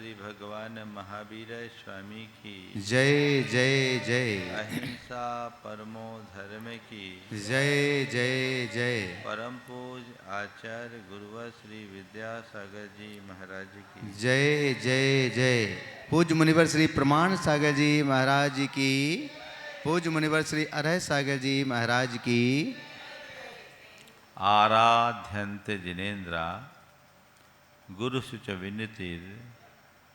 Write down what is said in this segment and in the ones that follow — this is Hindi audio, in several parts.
श्री भगवान महावीर स्वामी की जय जय जय। अहिंसा परमो धर्म की जय जय जय। परम पूज आचार्य गुरुवर श्री विद्यासागर जी महाराज की जय जय जय। पूज्य मुनिवर श्री प्रमाण सागर जी महाराज की। पूज्य मुनिवर श्री अरह सागर जी महाराज की। आराध्यन्ते जिनेन्द्रा गुरुसुच विनतिर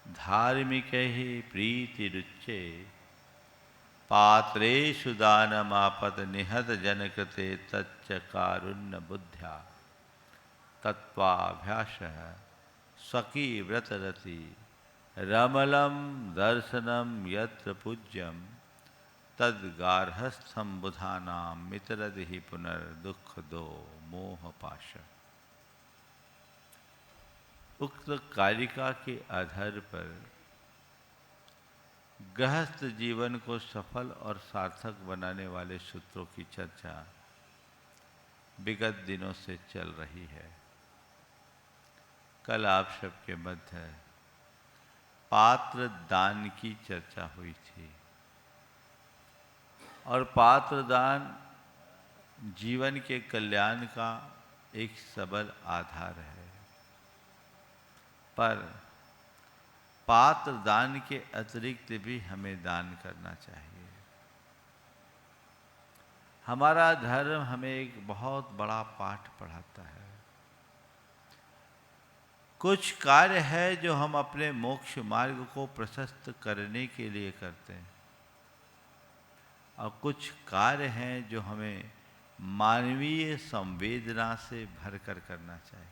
धार्मिक ही प्रीतिरुच्चे पात्रेषु दानमापत निहत जनकृते तच्च कारुण्य बुद्ध्या तत्वाभ्यास स्वकी व्रतरति रमलम दर्शनम यत्र पूज्यम तद्गार्हस्थम बुधानाम मित्रदिहि पुनर्दुख दो मोहपाश। उक्त कारिका के आधार पर गृहस्थ जीवन को सफल और सार्थक बनाने वाले सूत्रों की चर्चा विगत दिनों से चल रही है। कल आप सबके मध्य पात्र दान की चर्चा हुई थी और पात्र दान जीवन के कल्याण का एक सबल आधार है। पर पात्र दान के अतिरिक्त भी हमें दान करना चाहिए। हमारा धर्म हमें एक बहुत बड़ा पाठ पढ़ाता है। कुछ कार्य है जो हम अपने मोक्ष मार्ग को प्रशस्त करने के लिए करते हैं और कुछ कार्य हैं जो हमें मानवीय संवेदना से भरकर करना चाहिए।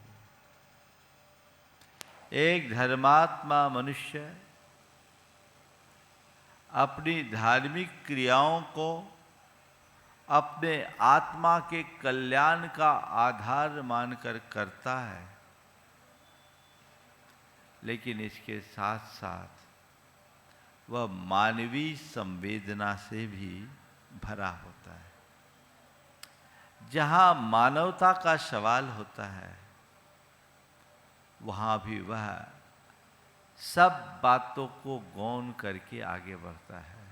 एक धर्मात्मा मनुष्य अपनी धार्मिक क्रियाओं को अपने आत्मा के कल्याण का आधार मानकर करता है, लेकिन इसके साथ साथ वह मानवीय संवेदना से भी भरा होता है। जहाँ मानवता का सवाल होता है वहाँ भी वह सब बातों को गौण करके आगे बढ़ता है।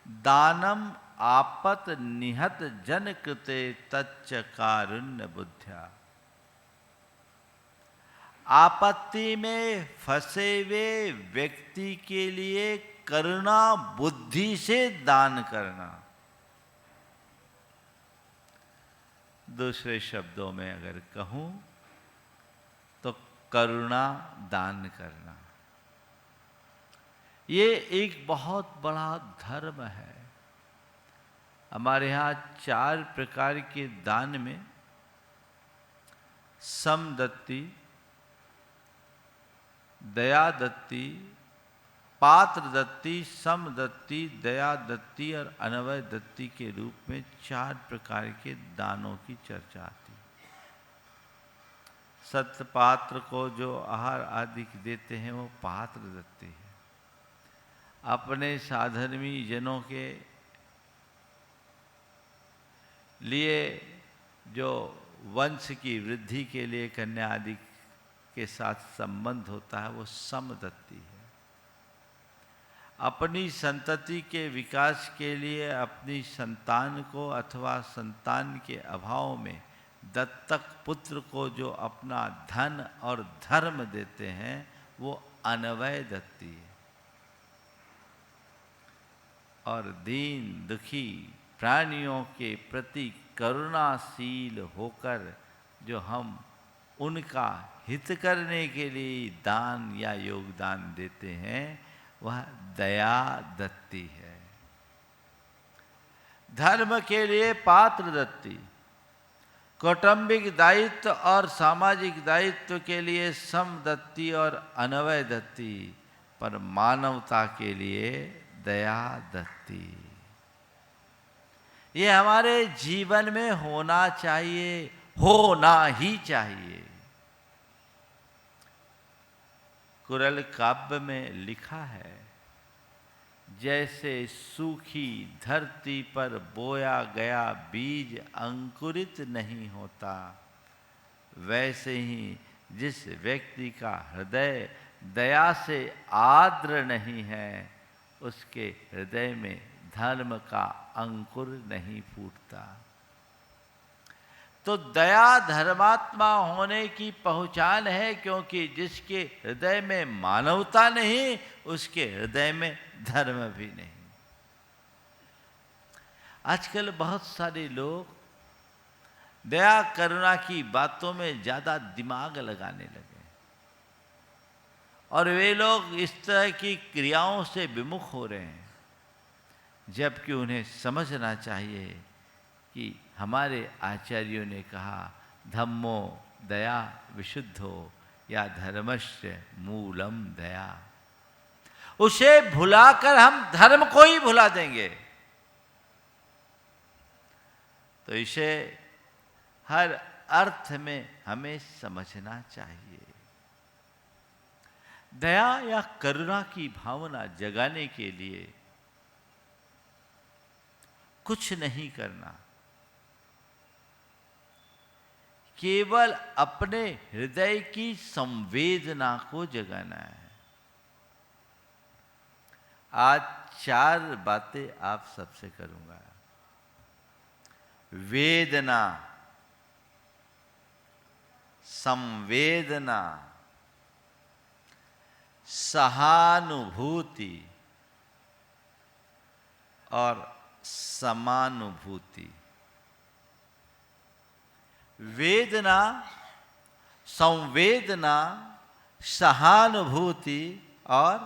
दानम आपत निहत जन कृते तच्च कारुण्य बुद्ध्या। आपत्ति में फंसे हुए व्यक्ति के लिए करुणा बुद्धि से दान करना। दूसरे शब्दों में अगर कहूं तो करुणा दान करना ये एक बहुत बड़ा धर्म है। हमारे यहाँ 4 प्रकार के दान में समदत्ति, दयादत्ति, पात्रदत्ति, समदत्ति, दयादत्ति और अनवय दत्ति के रूप में 4 प्रकार के दानों की चर्चा आती है। सत्यपात्र को जो आहार आदि देते हैं वो पात्र दत्ति है। अपने साधर्मी जनों के लिए जो वंश की वृद्धि के लिए कन्या आदि के साथ संबंध होता है वो समदत्ति है। अपनी संतति के विकास के लिए अपनी संतान को अथवा संतान के अभाव में दत्तक पुत्र को जो अपना धन और धर्म देते हैं वो अनवय दत्ति है। और दीन दुखी प्राणियों के प्रति करुणाशील होकर जो हम उनका हित करने के लिए दान या योगदान देते हैं वह दया दत्ति है। धर्म के लिए पात्र दत्ति, कौटुंबिक दायित्व और सामाजिक दायित्व के लिए समदत्ति और अनवय दत्ति, पर मानवता के लिए दया दत्ति। ये हमारे जीवन में होना चाहिए, होना ही चाहिए। कुरल काव्य में लिखा है, जैसे सूखी धरती पर बोया गया बीज अंकुरित नहीं होता, वैसे ही जिस व्यक्ति का हृदय दया से आर्द्र नहीं है, उसके हृदय में धर्म का अंकुर नहीं फूटता। तो दया धर्मात्मा होने की पहचान है, क्योंकि जिसके हृदय में मानवता नहीं, उसके हृदय में धर्म भी नहीं। आजकल बहुत सारे लोग दया करुणा की बातों में ज़्यादा दिमाग लगाने लगे और वे लोग इस तरह की क्रियाओं से विमुख हो रहे हैं, जबकि उन्हें समझना चाहिए कि हमारे आचार्यों ने कहा, धम्मो दया विशुद्धो या धर्मस्य मूलम दया। उसे भुलाकर हम धर्म को ही भुला देंगे। तो इसे हर अर्थ में हमें समझना चाहिए। दया या करुणा की भावना जगाने के लिए कुछ नहीं करना, केवल अपने हृदय की संवेदना को जगाना है। आज 4 बातें आप सबसे करूंगा। वेदना, संवेदना, सहानुभूति और समानुभूति। वेदना, संवेदना, सहानुभूति और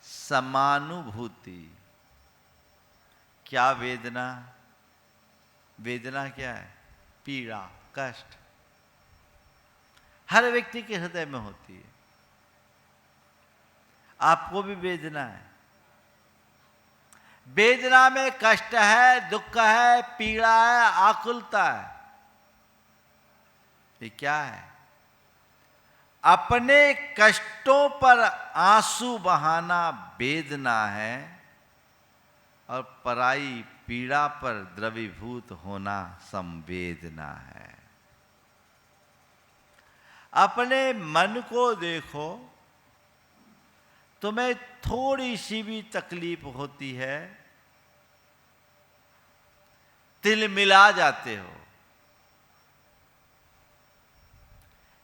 समानुभूति। क्या वेदना? वेदना क्या है? पीड़ा, कष्ट हर व्यक्ति के हृदय में होती है। आपको भी वेदना है। वेदना में कष्ट है, दुख है, पीड़ा है, आकुलता है। ये क्या है? अपने कष्टों पर आंसू बहाना वेदना है और पराई पीड़ा पर द्रवीभूत होना संवेदना है। अपने मन को देखो, तुम्हें थोड़ी सी भी तकलीफ होती है, तिल मिला जाते हो।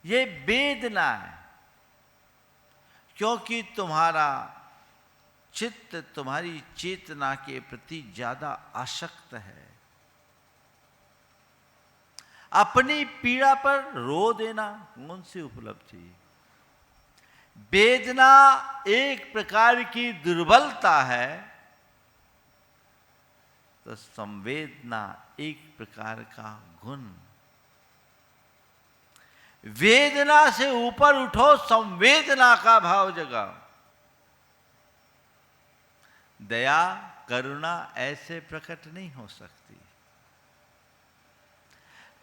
ये वेदना है, क्योंकि तुम्हारा चित्त तुम्हारी चेतना के प्रति ज्यादा आसक्त है। अपनी पीड़ा पर रो देना कौन सी उपलब्धि? वेदना एक प्रकार की दुर्बलता है, तो संवेदना एक प्रकार का गुण। वेदना से ऊपर उठो, संवेदना का भाव जगाओ। दया करुणा ऐसे प्रकट नहीं हो सकती।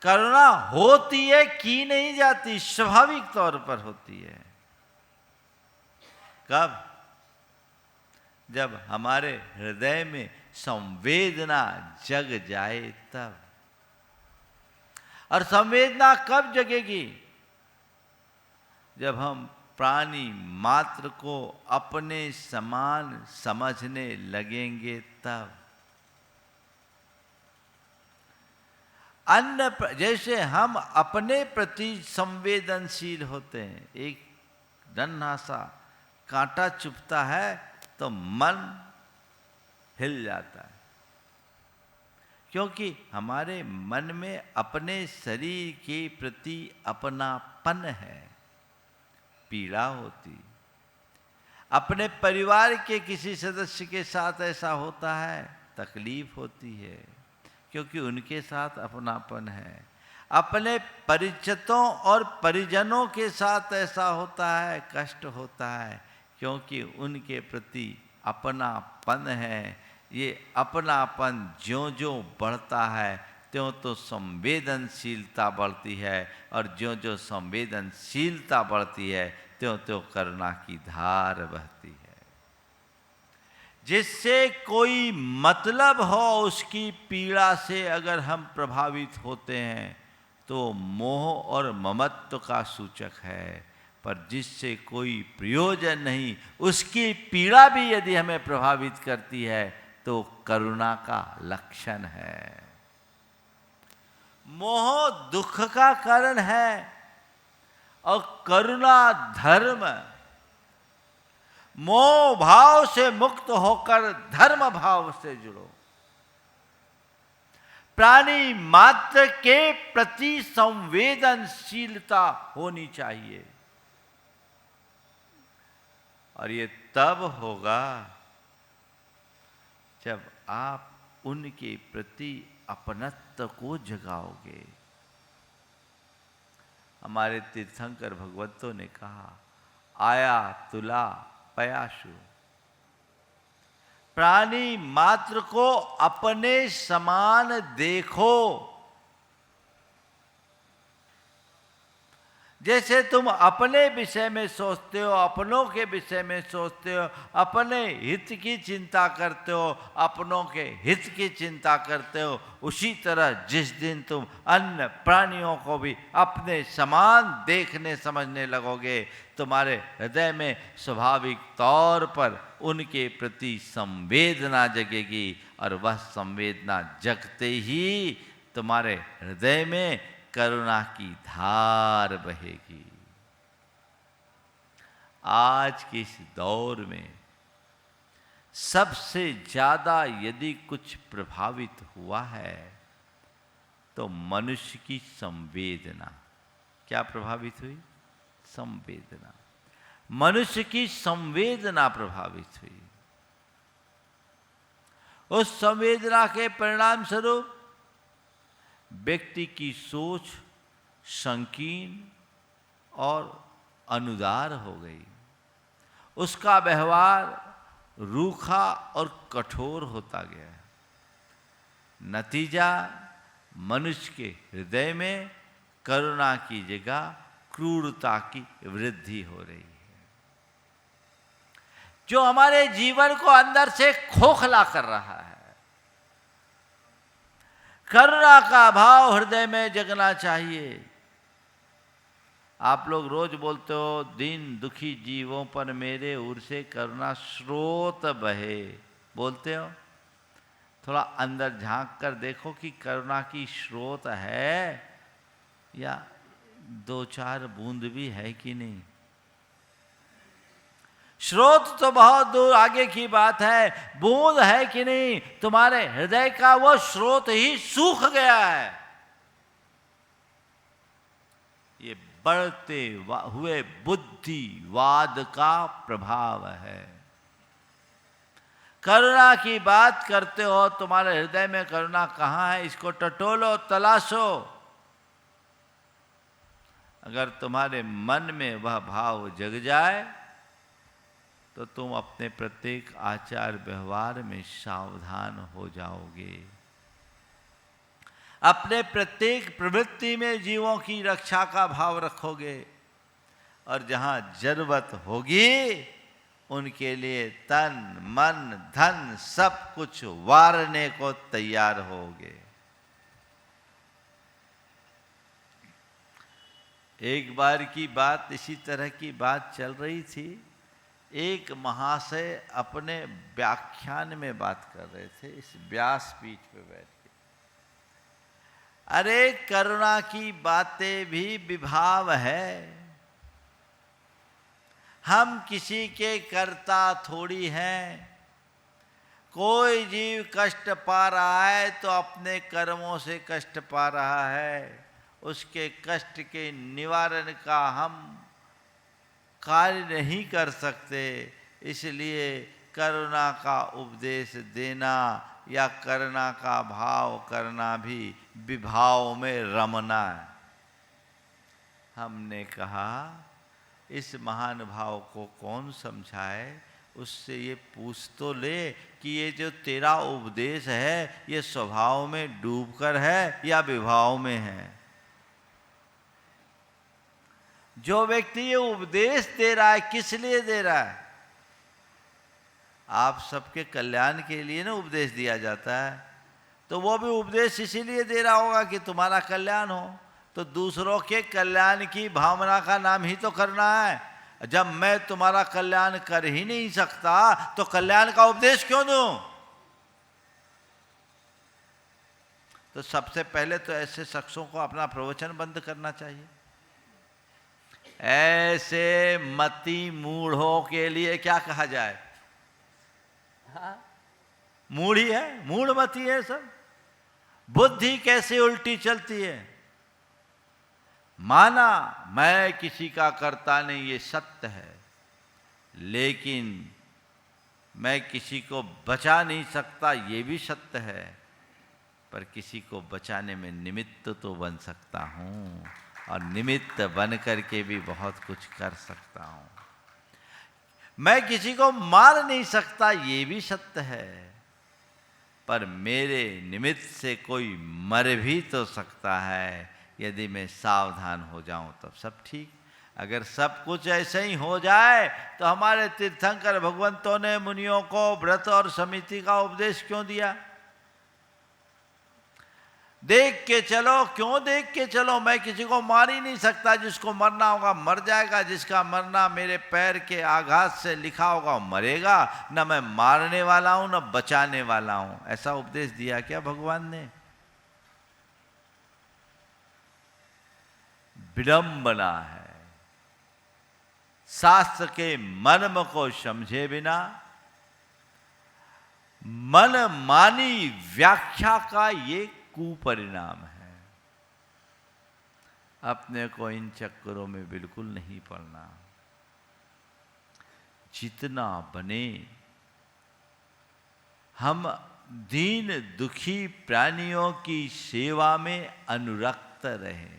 करुणा होती है, की नहीं जाती, स्वाभाविक तौर पर होती है। कब? जब हमारे हृदय में संवेदना जग जाए तब। और संवेदना कब जगेगी? जब हम प्राणी मात्र को अपने समान समझने लगेंगे तब। जैसे हम अपने प्रति संवेदनशील होते हैं, एक नन्हा सा कांटा चुभता है तो मन हिल जाता है, क्योंकि हमारे मन में अपने शरीर के प्रति अपनापन है। पीड़ा होती, अपने परिवार के किसी सदस्य के साथ ऐसा होता है, तकलीफ होती है, क्योंकि उनके साथ अपनापन है। अपने परिचितों और परिजनों के साथ ऐसा होता है, कष्ट होता है, क्योंकि उनके प्रति अपनापन है। ये अपनापन ज्यों-ज्यों बढ़ता है त्यों तो संवेदनशीलता बढ़ती है, और ज्यों-ज्यों संवेदनशीलता बढ़ती है त्यों-त्यों करुणा की धार बहती है। जिससे कोई मतलब हो उसकी पीड़ा से अगर हम प्रभावित होते हैं तो मोह और ममत्व का सूचक है। पर जिससे कोई प्रयोजन नहीं, उसकी पीड़ा भी यदि हमें प्रभावित करती है तो करुणा का लक्षण है। मोह दुख का कारण है और करुणा धर्म। मोह भाव से मुक्त होकर धर्म भाव से जुड़ो। प्राणी मात्र के प्रति संवेदनशीलता होनी चाहिए और ये तब होगा जब आप उनके प्रति अपनत्व को जगाओगे। हमारे तीर्थंकर भगवतों ने कहा, आया तुला पयाशु। प्राणी मात्र को अपने समान देखो। जैसे तुम अपने विषय में सोचते हो, अपनों के विषय में सोचते हो, अपने हित की चिंता करते हो, अपनों के हित की चिंता करते हो, उसी तरह जिस दिन तुम अन्य प्राणियों को भी अपने समान देखने समझने लगोगे, तुम्हारे हृदय में स्वाभाविक तौर पर उनके प्रति संवेदना जगेगी और वह संवेदना जगते ही तुम्हारे हृदय में करुणा की धार बहेगी। आज के इस दौर में सबसे ज्यादा यदि कुछ प्रभावित हुआ है तो मनुष्य की संवेदना। क्या प्रभावित हुई? संवेदना। मनुष्य की संवेदना प्रभावित हुई। उस संवेदना के परिणाम स्वरूप व्यक्ति की सोच संकीर्ण और अनुदार हो गई। उसका व्यवहार रूखा और कठोर होता गया। नतीजा, मनुष्य के हृदय में करुणा की जगह क्रूरता की वृद्धि हो रही है, जो हमारे जीवन को अंदर से खोखला कर रहा है। करुणा का भाव हृदय में जगना चाहिए। आप लोग रोज बोलते हो, दीन दुखी जीवों पर मेरे ओर से करुणा स्रोत बहे, बोलते हो। थोड़ा अंदर झांक कर देखो कि करुणा की स्रोत है या दो चार बूंद भी है कि नहीं। स्रोत तो बहुत दूर आगे की बात है, बूंद है कि नहीं। तुम्हारे हृदय का वो स्रोत ही सूख गया है। ये बढ़ते हुए बुद्धिवाद का प्रभाव है। करुणा की बात करते हो, तुम्हारे हृदय में करुणा कहाँ है? इसको टटोलो, तलाशो। अगर तुम्हारे मन में वह भाव जग जाए तो तुम अपने प्रत्येक आचार व्यवहार में सावधान हो जाओगे। अपने प्रत्येक प्रवृत्ति में जीवों की रक्षा का भाव रखोगे और जहां जरूरत होगी उनके लिए तन मन धन सब कुछ वारने को तैयार होगे। एक बार की बात, इसी तरह की बात चल रही थी। एक महाशय अपने व्याख्यान में बात कर रहे थे इस व्यासपीठ पे बैठ के। अरे करुणा की बातें भी विभाव है। हम किसी के कर्ता थोड़ी हैं। कोई जीव कष्ट पा रहा है तो अपने कर्मों से कष्ट पा रहा है। उसके कष्ट के निवारण का हम कार्य नहीं कर सकते। इसलिए करुणा का उपदेश देना या करुणा का भाव करना भी विभाव में रमना है। हमने कहा इस महान भाव को कौन समझाए? उससे ये पूछ तो ले कि ये जो तेरा उपदेश है ये स्वभाव में डूबकर है या विभाव में है। जो व्यक्ति ये उपदेश दे रहा है किस लिए दे रहा है? आप सबके कल्याण के लिए ना उपदेश दिया जाता है, तो वो भी उपदेश इसीलिए दे रहा होगा कि तुम्हारा कल्याण हो। तो दूसरों के कल्याण की भावना का नाम ही तो करना है। जब मैं तुम्हारा कल्याण कर ही नहीं सकता तो कल्याण का उपदेश क्यों दूं? तो सबसे पहले तो ऐसे शख्सों को अपना प्रवचन बंद करना चाहिए। ऐसे मति मूढ़ों के लिए क्या कहा जाए? मूढ़ ही है, मूढ़ मति है सब। बुद्धि कैसे उल्टी चलती है। माना मैं किसी का करता नहीं, ये सत्य है, लेकिन मैं किसी को बचा नहीं सकता, ये भी सत्य है, पर किसी को बचाने में निमित्त तो बन सकता हूं, और निमित्त बन करके भी बहुत कुछ कर सकता हूं। मैं किसी को मार नहीं सकता, ये भी सत्य है, पर मेरे निमित्त से कोई मर भी तो सकता है। यदि मैं सावधान हो जाऊं तब सब ठीक। अगर सब कुछ ऐसे ही हो जाए तो हमारे तीर्थंकर भगवंतों ने मुनियों को व्रत और समिति का उपदेश क्यों दिया? देख के चलो। क्यों देख के चलो? मैं किसी को मार ही नहीं सकता, जिसको मरना होगा मर जाएगा, जिसका मरना मेरे पैर के आघात से लिखा होगा वो मरेगा। न मैं मारने वाला हूं न बचाने वाला हूं। ऐसा उपदेश दिया क्या भगवान ने? विडंबना है। शास्त्र के मर्म को समझे बिना मन मानी व्याख्या का ये कुपरिणाम है। अपने को इन चक्करों में बिल्कुल नहीं पड़ना। जितना बने हम दीन दुखी प्राणियों की सेवा में अनुरक्त रहे।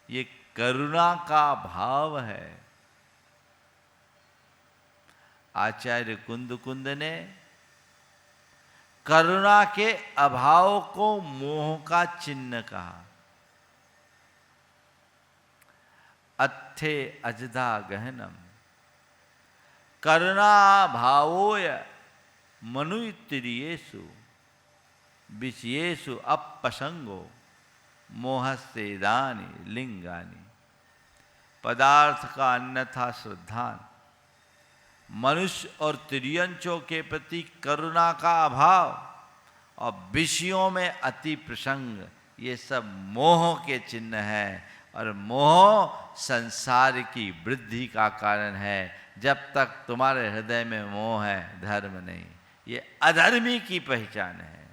ये करुणा का भाव है। आचार्य कुंद ने करुणा के अभाव को मोह का चिन्ह कहा। अत्थे अजदा गहनम करुणा भावोय मनुत्रियेषु विषयेषु अपसंगो मोहस्तेदानि लिंगानि। पदार्थ का अन्यथा श्रद्धान, मनुष्य और त्रियंचों के प्रति करुणा का अभाव और विषयों में अति प्रसंग, ये सब मोह के चिन्ह है। और मोह संसार की वृद्धि का कारण है। जब तक तुम्हारे हृदय में मोह है, धर्म नहीं, ये अधर्मी की पहचान है।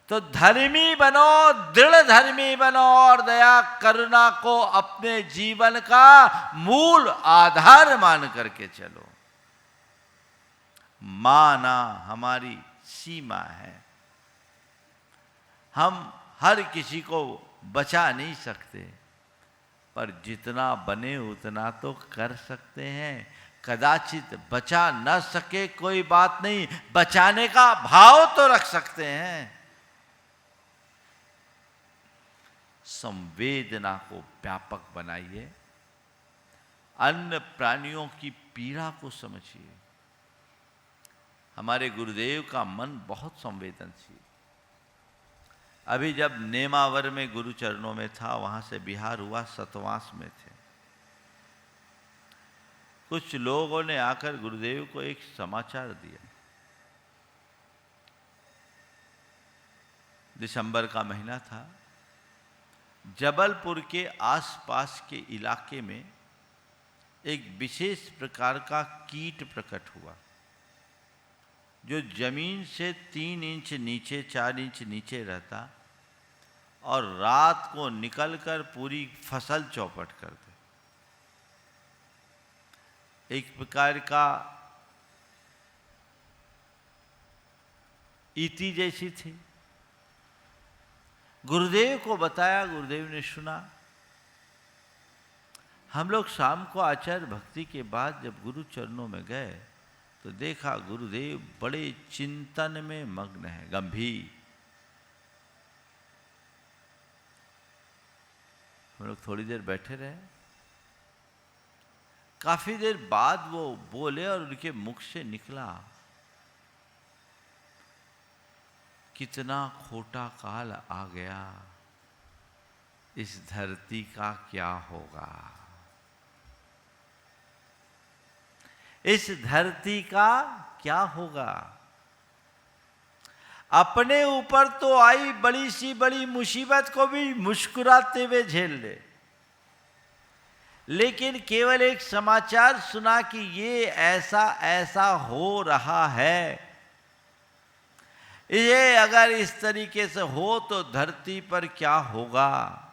तो धर्मी बनो, दृढ़ धर्मी बनो और दया करुणा को अपने जीवन का मूल आधार मान करके चलो। माना हमारी सीमा है। हम हर किसी को बचा नहीं सकते, पर जितना बने उतना तो कर सकते हैं। कदाचित बचा न सके कोई बात नहीं, बचाने का भाव तो रख सकते हैं। संवेदना को व्यापक बनाइए। अन्य प्राणियों की पीड़ा को समझिए। हमारे गुरुदेव का मन बहुत संवेदनशील। अभी जब नेमावर में गुरु चरणों में था, वहां से बिहार हुआ, सतवास में थे। कुछ लोगों ने आकर गुरुदेव को एक समाचार दिया। दिसंबर का महीना था। जबलपुर के आसपास के इलाके में एक विशेष प्रकार का कीट प्रकट हुआ, जो जमीन से 3 इंच नीचे 4 इंच नीचे रहता और रात को निकलकर पूरी फसल चौपट कर दे। एक प्रकार का ईटी जैसी थी। गुरुदेव को बताया, गुरुदेव ने सुना। हम लोग शाम को आचार्य भक्ति के बाद जब गुरु चरणों में गए तो देखा गुरुदेव बड़े चिंतन में मग्न है, गंभीर। हम लोग थोड़ी देर बैठे रहे। काफी देर बाद वो बोले और उनके मुख से निकला, कितना खोटा काल आ गया। इस धरती का क्या होगा, इस धरती का क्या होगा। अपने ऊपर तो आई बड़ी सी बड़ी मुसीबत को भी मुस्कुराते हुए झेल ले, लेकिन केवल एक समाचार सुना कि ये ऐसा ऐसा हो रहा है, ये अगर इस तरीके से हो तो धरती पर क्या होगा।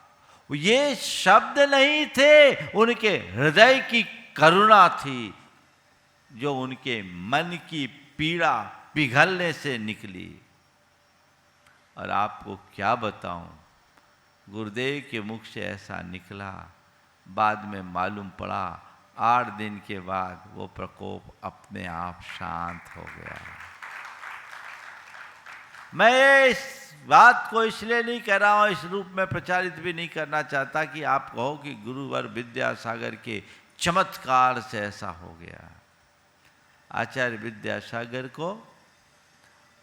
ये शब्द नहीं थे, उनके हृदय की करुणा थी जो उनके मन की पीड़ा पिघलने से निकली। और आपको क्या बताऊं, गुरुदेव के मुख से ऐसा निकला, बाद में मालूम पड़ा 8 दिन के बाद वो प्रकोप अपने आप शांत हो गया। मैं इस बात को इसलिए नहीं कह रहा हूं, इस रूप में प्रचारित भी नहीं करना चाहता कि आप कहो कि गुरुवर विद्यासागर के चमत्कार से ऐसा हो गया। आचार्य विद्यासागर को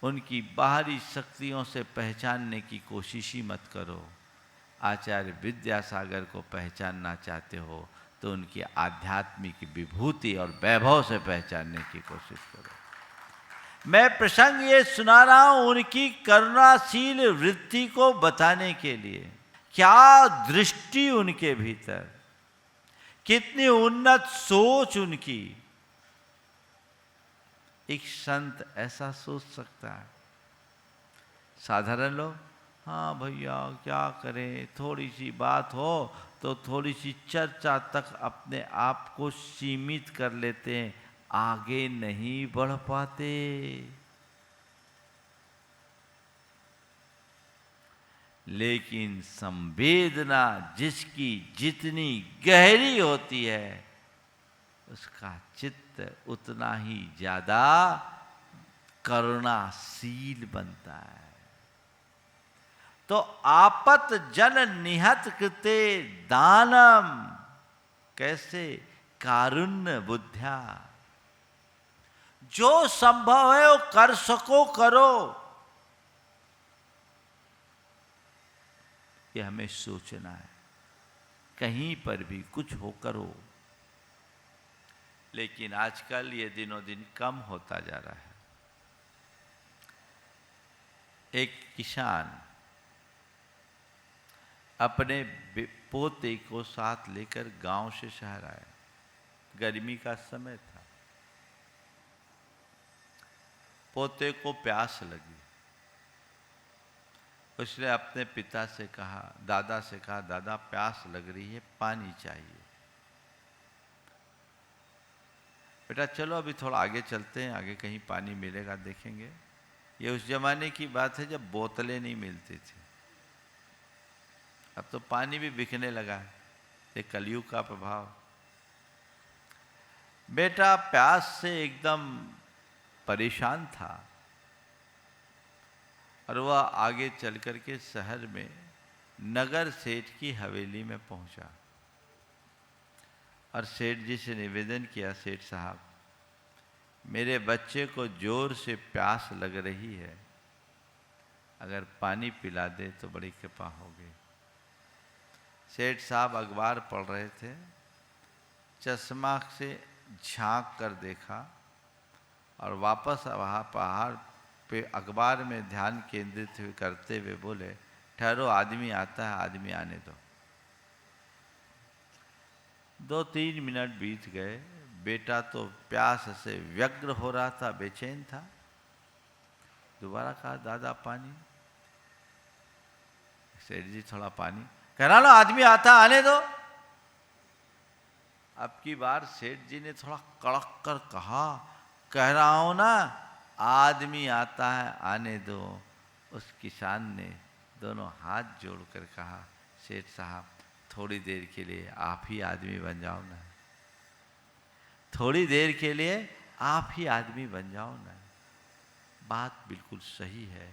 उनकी बाहरी शक्तियों से पहचानने की कोशिश ही मत करो। आचार्य विद्यासागर को पहचानना चाहते हो तो उनकी आध्यात्मिक विभूति और वैभव से पहचानने की कोशिश करो। मैं प्रसंग ये सुना रहा हूं उनकी करुणाशील वृत्ति को बताने के लिए। क्या दृष्टि उनके भीतर, कितनी उन्नत सोच उनकी। एक संत ऐसा सोच सकता है। साधारण लोग, हाँ भैया क्या करें, थोड़ी सी बात हो तो थोड़ी सी चर्चा तक अपने आप को सीमित कर लेते हैं, आगे नहीं बढ़ पाते। लेकिन संवेदना जिसकी जितनी गहरी होती है, उसका चित्त उतना ही ज्यादा करुणाशील बनता है। तो आपत जन निहत कृते दानम, कैसे कारुण्य बुद्ध्या, जो संभव है वो कर सको करो। ये हमें सोचना है, कहीं पर भी कुछ हो करो। लेकिन आजकल ये दिनों दिन कम होता जा रहा है। एक किसान अपने पोते को साथ लेकर गांव से शहर आया। गर्मी का समय था, पोते को प्यास लगी। उसने अपने पिता से कहा, दादा से कहा, दादा प्यास लग रही है, पानी चाहिए। बेटा चलो अभी थोड़ा आगे चलते हैं, आगे कहीं पानी मिलेगा देखेंगे। ये उस जमाने की बात है जब बोतलें नहीं मिलती थी। अब तो पानी भी बिकने लगा है, ये कलयुग का प्रभाव। बेटा प्यास से एकदम परेशान था और वह आगे चल कर के शहर में नगर सेठ की हवेली में पहुंचा और सेठ जी से निवेदन किया, सेठ साहब मेरे बच्चे को जोर से प्यास लग रही है, अगर पानी पिला दे तो बड़ी कृपा होगी। सेठ साहब अखबार पढ़ रहे थे, चश्मा से झांक कर देखा और वापस वहाँ पहाड़ पे अखबार में ध्यान केंद्रित करते हुए बोले, ठहरो आदमी आता है, आदमी आने दो। 2-3 मिनट बीत गए। बेटा तो प्यास से व्यग्र हो रहा था, बेचैन था। दोबारा कहा, दादा पानी। सेठ जी थोड़ा पानी। कह रहा ना आदमी आता, आने दो। अब की बार सेठ जी ने थोड़ा कड़क कर कहा, कह रहा हूं ना आदमी आता है, आने दो। उस किसान ने दोनों हाथ जोड़कर कहा, सेठ साहब थोड़ी देर के लिए आप ही आदमी बन जाओ ना, थोड़ी देर के लिए आप ही आदमी बन जाओ ना। बात बिल्कुल सही है।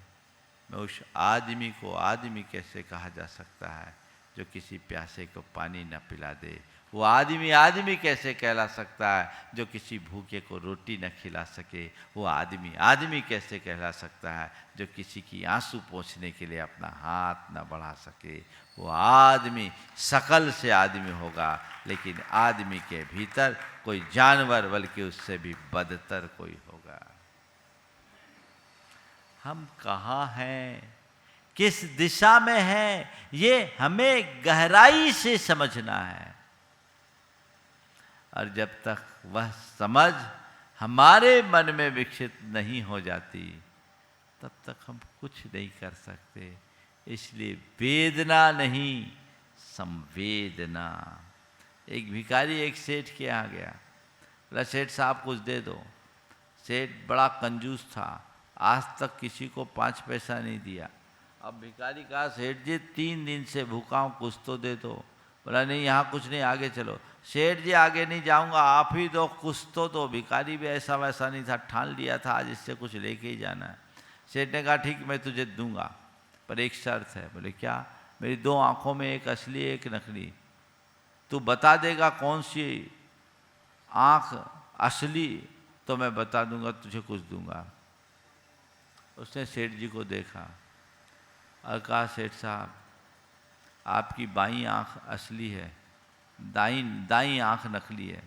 मैं उस आदमी को आदमी कैसे कहा जा सकता है जो किसी प्यासे को पानी न पिला दे। वो आदमी आदमी कैसे कहला सकता है जो किसी भूखे को रोटी न खिला सके? वो आदमी आदमी कैसे कहला सकता है जो किसी की आंसू पोंछने के लिए अपना हाथ न बढ़ा सके? वो आदमी शकल से आदमी होगा, लेकिन आदमी के भीतर कोई जानवर बल्कि उससे भी बदतर कोई होगा। हम कहाँ हैं, किस दिशा में हैं, ये हमें गहराई से समझना है। और जब तक वह समझ हमारे मन में विकसित नहीं हो जाती, तब तक हम कुछ नहीं कर सकते। इसलिए वेदना नहीं, संवेदना। एक भिखारी एक सेठ के यहाँ गया, बोला सेठ साहब कुछ दे दो। सेठ बड़ा कंजूस था, आज तक किसी को 5 पैसा नहीं दिया। अब भिखारी कहा सेठ जी 3 दिन से भूखा हूँ, कुछ तो दे दो। बोला नहीं यहाँ कुछ नहीं, आगे चलो। सेठ जी आगे नहीं जाऊँगा, आप ही दो कुछ तो। भिखारी भी ऐसा वैसा नहीं था, ठान लिया था आज इससे कुछ लेके ही जाना है। सेठ ने कहा ठीक मैं तुझे दूंगा, पर एक शर्त है। बोले क्या? मेरी 2 आँखों में एक असली एक नकली, तू बता देगा कौन सी आँख असली तो मैं बता दूंगा, तुझे कुछ दूंगा। उसने सेठ जी को देखा और कहा सेठ साहब आपकी बाईं आँख असली है, दाईं आँख नकली है।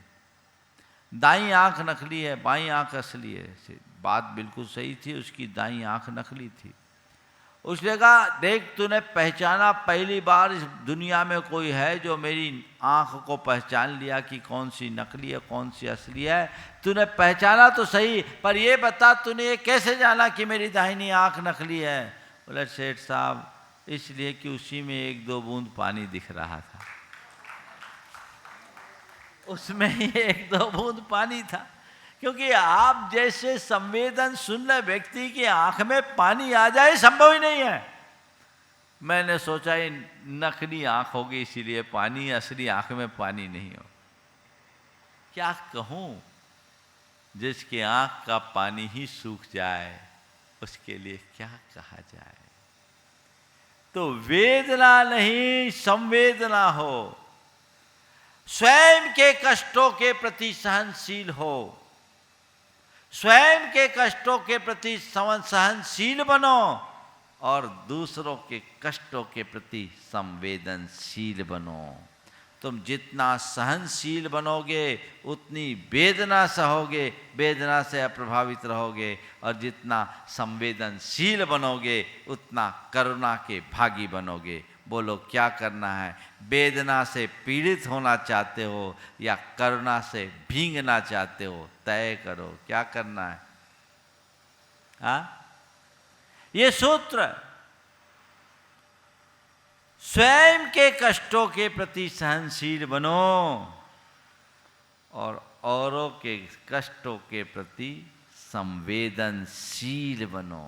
दाईं आँख नकली है, बाईं आँख असली है। बात बिल्कुल सही थी, उसकी दाईं आँख नकली थी। उसने कहा देख तूने पहचाना, पहली बार इस दुनिया में कोई है जो मेरी आँख को पहचान लिया कि कौन सी नकली है कौन सी असली है। तूने पहचाना तो सही, पर ये बता तूने ये कैसे जाना कि मेरी दाहिनी आँख नकली है? बोले सेठ साहब इसलिए कि उसी में 1-2 बूंद पानी दिख रहा था, उसमें ही 1-2 बूंद पानी था। क्योंकि आप जैसे संवेदन शून्य व्यक्ति की आंख में पानी आ जाए संभव ही नहीं है। मैंने सोचा ये नकली आंख होगी इसीलिए पानी, असली आंख में पानी नहीं हो। क्या कहूं, जिसकी आंख का पानी ही सूख जाए उसके लिए क्या कहा जाए। तो वेदना नहीं संवेदना हो, स्वयं के कष्टों के प्रति सहनशील हो, स्वयं के कष्टों के प्रति सहनशील बनो और दूसरों के कष्टों के प्रति संवेदनशील बनो। तुम जितना सहनशील बनोगे उतनी वेदना सहोगे, वेदना से अप्रभावित रहोगे, और जितना संवेदनशील बनोगे उतना करुणा के भागी बनोगे। बोलो क्या करना है? वेदना से पीड़ित होना चाहते हो या करुणा से भींगना चाहते हो? तय करो क्या करना है। हाँ, ये सूत्र स्वयं के कष्टों के प्रति सहनशील बनो और औरों के कष्टों के प्रति संवेदनशील बनो।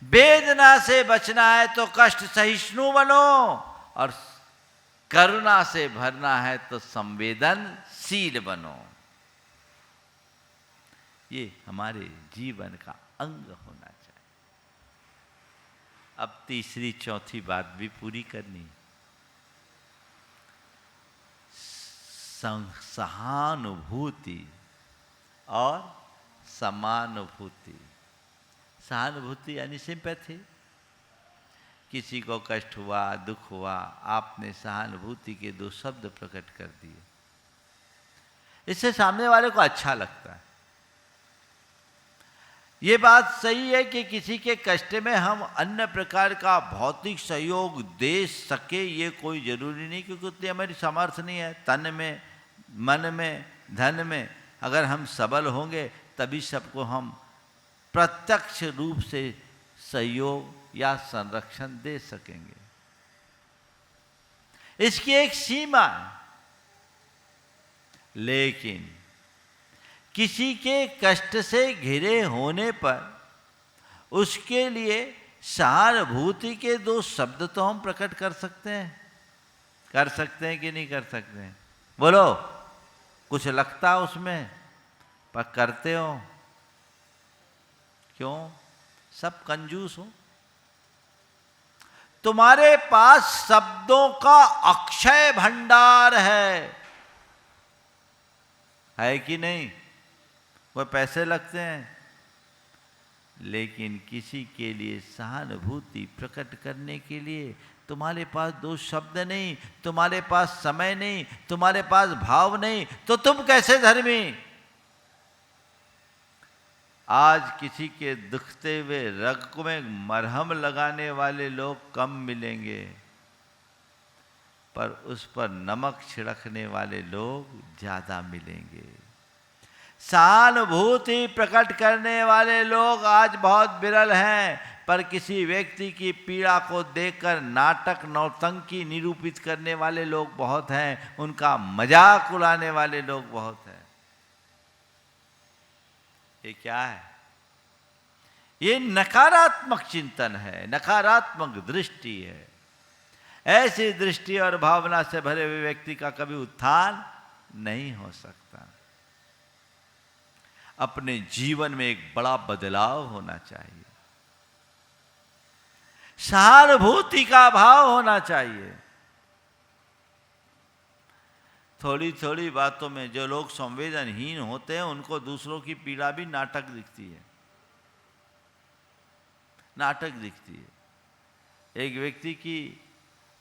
वेदना से बचना है तो कष्ट सहिष्णु बनो, और करुणा से भरना है तो संवेदनशील बनो। ये हमारे जीवन का अंग होना चाहिए। अब तीसरी चौथी बात भी पूरी करनी। सहानुभूति और समानुभूति। सहानुभूति यानी सिंपैथी। किसी को कष्ट हुआ, दुख हुआ, आपने सहानुभूति के 2 शब्द प्रकट कर दिए, इससे सामने वाले को अच्छा लगता है। ये बात सही है कि किसी के कष्ट में हम अन्य प्रकार का भौतिक सहयोग दे सके, ये कोई जरूरी नहीं, क्योंकि उतनी हमारी सामर्थ्य नहीं है। तन में, मन में, धन में अगर हम सबल होंगे तभी सबको हम प्रत्यक्ष रूप से सहयोग या संरक्षण दे सकेंगे। इसकी एक सीमा है। लेकिन किसी के कष्ट से घिरे होने पर उसके लिए सहानुभूति के 2 शब्द तो हम प्रकट कर सकते हैं। कर सकते हैं कि नहीं कर सकते हैं? बोलो, कुछ लगता है उसमें, पर करते हो क्यों? सब कंजूस हो। तुम्हारे पास शब्दों का अक्षय भंडार है कि नहीं? वो पैसे लगते हैं, लेकिन किसी के लिए सहानुभूति प्रकट करने के लिए तुम्हारे पास दो शब्द नहीं, तुम्हारे पास समय नहीं, तुम्हारे पास भाव नहीं, तो तुम कैसे धर्मी? आज किसी के दुखते हुए रग में मरहम लगाने वाले लोग कम मिलेंगे, पर उस पर नमक छिड़कने वाले लोग ज्यादा मिलेंगे। सहानुभूति प्रकट करने वाले लोग आज बहुत विरल हैं, पर किसी व्यक्ति की पीड़ा को देखकर नाटक नौटंकी निरूपित करने वाले लोग बहुत हैं, उनका मजाक उड़ाने वाले लोग बहुत हैं। ये क्या है? ये नकारात्मक चिंतन है, नकारात्मक दृष्टि है। ऐसी दृष्टि और भावना से भरे हुए व्यक्ति का कभी उत्थान नहीं हो सकता। अपने जीवन में एक बड़ा बदलाव होना चाहिए, सहानुभूति का भाव होना चाहिए। थोड़ी थोड़ी बातों में जो लोग संवेदनहीन होते हैं, उनको दूसरों की पीड़ा भी नाटक दिखती है, नाटक दिखती है। एक व्यक्ति की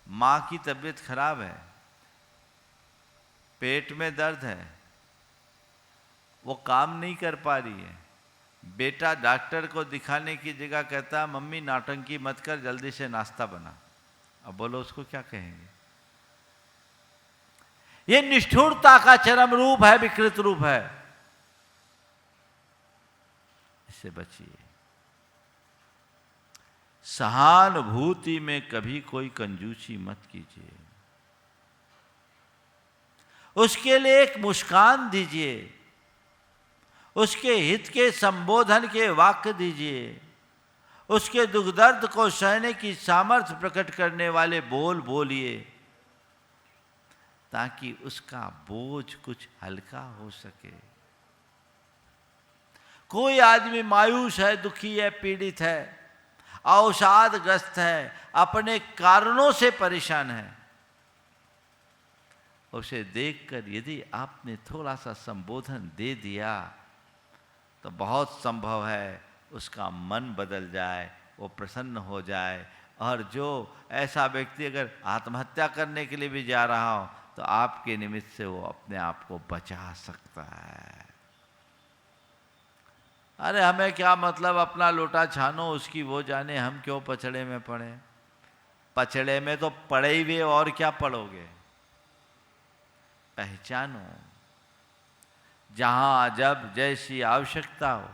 माँ की तबीयत खराब है, पेट में दर्द है, वो काम नहीं कर पा रही है। बेटा डॉक्टर को दिखाने की जगह कहता है, मम्मी नाटंकी मत कर, जल्दी से नाश्ता बना। अब बोलो उसको क्या कहेंगे? ये निष्ठुरता का चरम रूप है, विकृत रूप है। इससे बचिए। सहानुभूति में कभी कोई कंजूसी मत कीजिए। उसके लिए एक मुस्कान दीजिए, उसके हित के संबोधन के वाक्य दीजिए, उसके दुख दर्द को सहने की सामर्थ्य प्रकट करने वाले बोल बोलिए, ताकि उसका बोझ कुछ हल्का हो सके। कोई आदमी मायूस है, दुखी है, पीड़ित है, अवसादग्रस्त है, अपने कारणों से परेशान है, उसे देखकर यदि आपने थोड़ा सा संबोधन दे दिया तो बहुत संभव है उसका मन बदल जाए, वो प्रसन्न हो जाए। और जो ऐसा व्यक्ति अगर आत्महत्या करने के लिए भी जा रहा हो, तो आपके निमित्त से वो अपने आप को बचा सकता है। अरे हमें क्या मतलब, अपना लोटा छानो, उसकी वो जाने, हम क्यों पचड़े में पड़े। पचड़े में तो पड़े ही हुए, और क्या पड़ोगे। पहचानो, जहां जब जैसी आवश्यकता हो,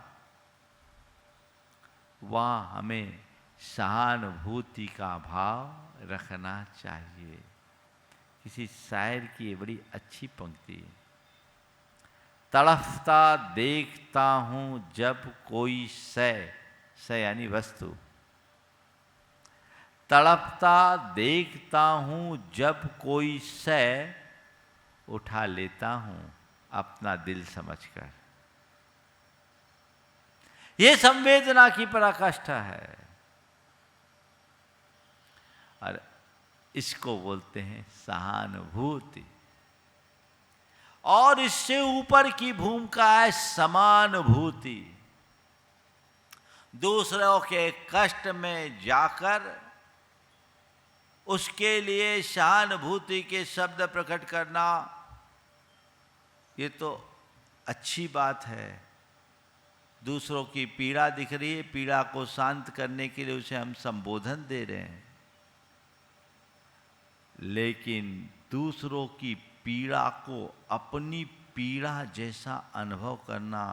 वहां हमें सहानुभूति का भाव रखना चाहिए। किसी शायर की ये बड़ी अच्छी पंक्ति है, तड़फता देखता हूं जब कोई शय यानी वस्तु, तड़पता देखता हूं जब कोई शय, उठा लेता हूं अपना दिल समझकर। यह संवेदना की पराकाष्ठा है, और इसको बोलते हैं सहानुभूति। और इससे ऊपर की भूमिका है समानुभूति। दूसरों के कष्ट में जाकर उसके लिए सहानुभूति के शब्द प्रकट करना, ये तो अच्छी बात है। दूसरों की पीड़ा दिख रही है, पीड़ा को शांत करने के लिए उसे हम संबोधन दे रहे हैं, लेकिन दूसरों की पीड़ा को अपनी पीड़ा जैसा अनुभव करना,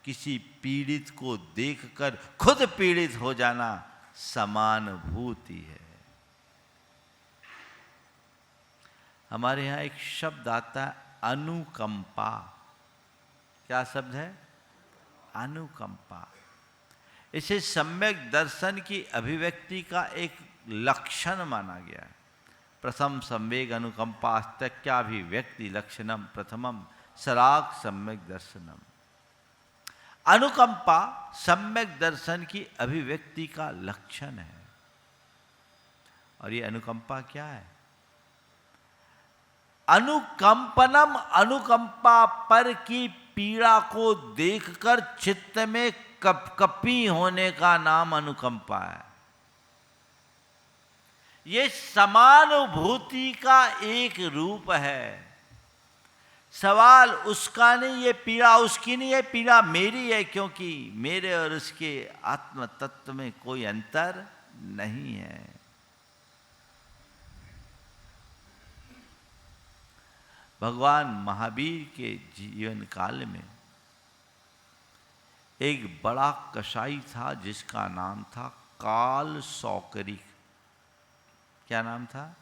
किसी पीड़ित को देखकर खुद पीड़ित हो जाना, समानुभूति है। हमारे यहाँ एक शब्द आता है अनुकंपा। क्या शब्द है? अनुकंपा। इसे सम्यक दर्शन की अभिव्यक्ति का एक लक्षण माना गया है। प्रथम संवेग अनुकंपा त्यक्याभिव्यक्ति लक्षणम प्रथमम सराग सम्यक दर्शनम। अनुकंपा सम्यक दर्शन की अभिव्यक्ति का लक्षण है। और ये अनुकंपा क्या है? अनुकंपनम, अनुकंपा पर की पीड़ा को देखकर चित्त में कपकपी होने का नाम अनुकंपा है। ये समानुभूति का एक रूप है। सवाल उसका नहीं, ये पीड़ा उसकी नहीं है, पीड़ा मेरी है, क्योंकि मेरे और उसके आत्म तत्व में कोई अंतर नहीं है। भगवान महावीर के जीवन काल में एक बड़ा कसाई था जिसका नाम था काल सौकरिक। क्या नाम था?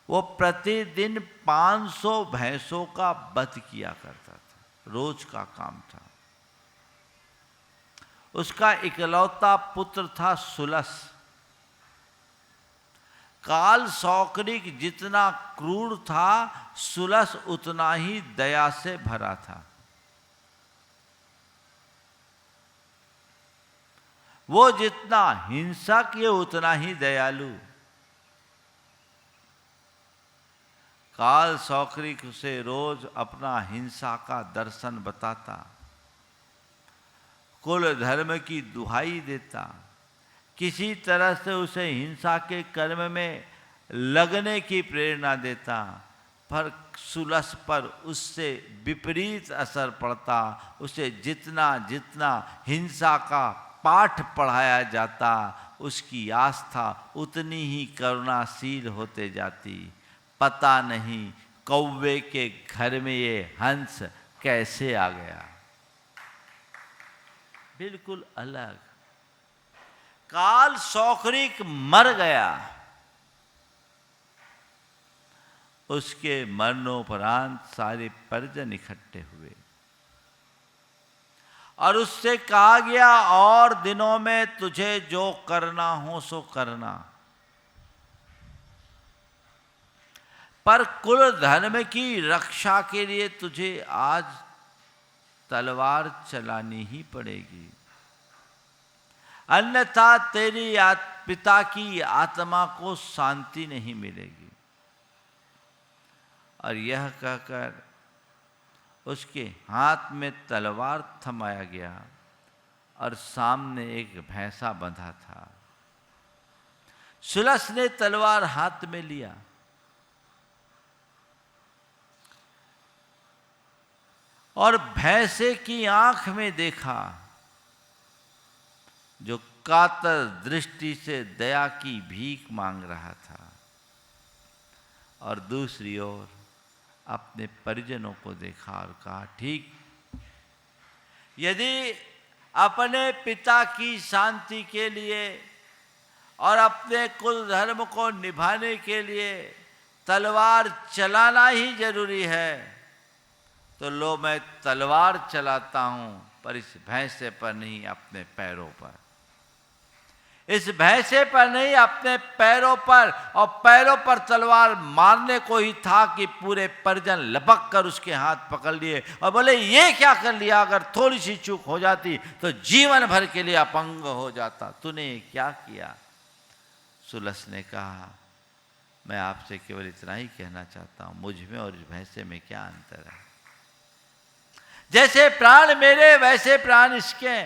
वो प्रतिदिन 500 भैंसों का वध किया करता था, रोज का काम था। उसका इकलौता पुत्र था सुलस। काल सौकरिक जितना क्रूर था, सुलस उतना ही दया से भरा था। वो जितना हिंसक, ये उतना ही दयालु। काल सौकरिक उसे रोज अपना हिंसा का दर्शन बताता, कुल धर्म की दुहाई देता, किसी तरह से उसे हिंसा के कर्म में लगने की प्रेरणा देता, पर सुलस पर उससे विपरीत असर पड़ता। उसे जितना जितना हिंसा का पाठ पढ़ाया जाता, उसकी आस्था उतनी ही करुणाशील होते जाती। पता नहीं कौवे के घर में ये हंस कैसे आ गया, बिल्कुल अलग। काल सौकरिक मर गया। उसके मरणोपरांत सारे परिजन इकट्ठे हुए और उससे कहा गया, और दिनों में तुझे जो करना हो सो करना, पर कुल धर्म की रक्षा के लिए तुझे आज तलवार चलानी ही पड़ेगी, अन्यथा तेरी पिता की आत्मा को शांति नहीं मिलेगी। और यह कहकर उसके हाथ में तलवार थमाया गया और सामने एक भैंसा बंधा था। सुलस ने तलवार हाथ में लिया और भैंसे की आंख में देखा, जो कातर दृष्टि से दया की भीख मांग रहा था, और दूसरी ओर अपने परिजनों को देखा और कहा, ठीक, यदि अपने पिता की शांति के लिए और अपने कुल धर्म को निभाने के लिए तलवार चलाना ही जरूरी है, तो लो मैं तलवार चलाता हूं, पर इस भैंसे पर नहीं, अपने पैरों पर। इस भैंसे पर नहीं, अपने पैरों पर। और पैरों पर तलवार मारने को ही था कि पूरे परिजन लपक कर उसके हाथ पकड़ लिए और बोले, ये क्या कर लिया? अगर थोड़ी सी चूक हो जाती तो जीवन भर के लिए अपंग हो जाता। तूने क्या किया? सुलस ने कहा, मैं आपसे केवल इतना ही कहना चाहता हूं, मुझ में और इस भैंसे में क्या अंतर है? जैसे प्राण मेरे वैसे प्राण इसके,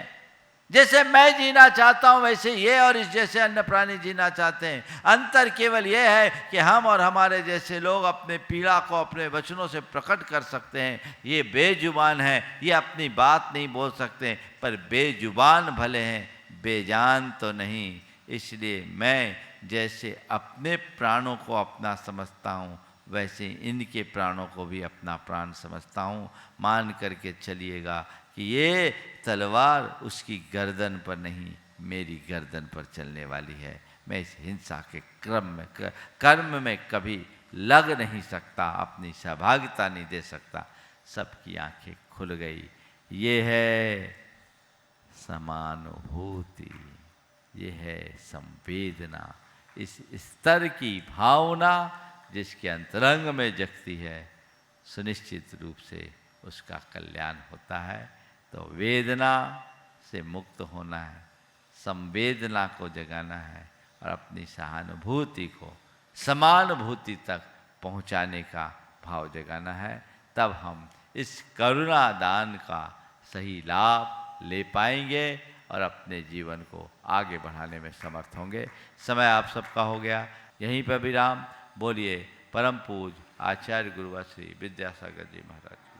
जैसे मैं जीना चाहता हूं वैसे ये और इस जैसे अन्य प्राणी जीना चाहते हैं। अंतर केवल यह है कि हम और हमारे जैसे लोग अपने पीड़ा को अपने वचनों से प्रकट कर सकते हैं। ये बेजुबान है, ये अपनी बात नहीं बोल सकते, पर बेजुबान भले हैं, बेजान तो नहीं। इसलिए मैं जैसे अपने प्राणों को अपना समझता हूँ, वैसे इनके प्राणों को भी अपना प्राण समझता हूँ। मान करके चलिएगा कि ये तलवार उसकी गर्दन पर नहीं, मेरी गर्दन पर चलने वाली है। मैं इस हिंसा के कर्म में कभी लग नहीं सकता, अपनी सहभागिता नहीं दे सकता। सबकी आंखें खुल गई। ये है समानुभूति, ये है संवेदना, इस स्तर की भावना जिसके अंतरंग में जगती है, सुनिश्चित रूप से उसका कल्याण होता है। तो वेदना से मुक्त होना है, संवेदना को जगाना है और अपनी सहानुभूति को समानुभूति तक पहुंचाने का भाव जगाना है। तब हम इस करुणा दान का सही लाभ ले पाएंगे और अपने जीवन को आगे बढ़ाने में समर्थ होंगे। समय आप सबका हो गया, यहीं पर विराम। बोलिए परम पूज आचार्य गुरुवर श्री विद्यासागर जी महाराज।